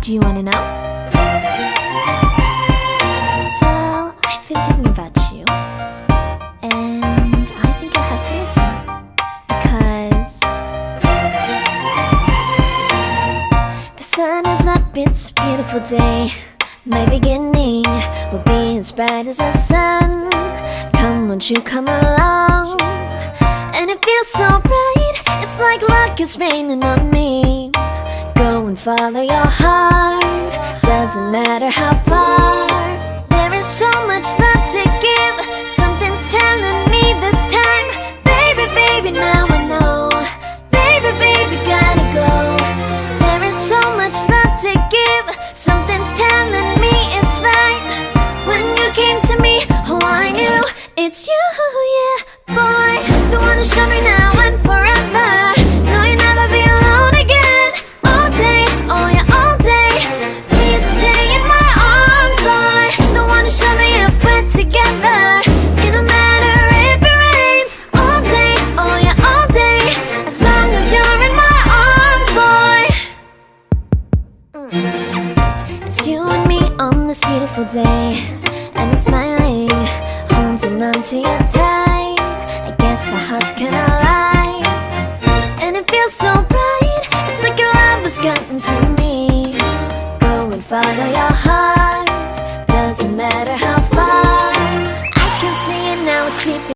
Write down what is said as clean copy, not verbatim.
Do you wanna know? Well, I've been thinking about you, and I think you'll have to listen, because the sun is up, it's a beautiful day. My beginning will be as bright as the sun. Come, won't you come along? And it feels so bright, it's like luck is raining on me. Go and follow your heart, doesn't matter how far. There is so much love to give, something's telling me this time. Baby, baby, now I know. Baby, baby, gotta go. There is so much love to give, something's telling me it's right. When you came to me, oh I knew it's you, yeah, boy. The one who showed me now and forever. No, you'll never be alone again. All day, oh yeah, all day. Please stay in my arms, boy. The one who showed me if we're together. It don't matter if it rains. All day, oh yeah, all day. As long as you're in my arms, boy. It's you and me on this beautiful day, and I'm smiling, holding on to you tight. I guess our hearts can align, and it feels so bright. It's like your love has gotten to me. Go and follow your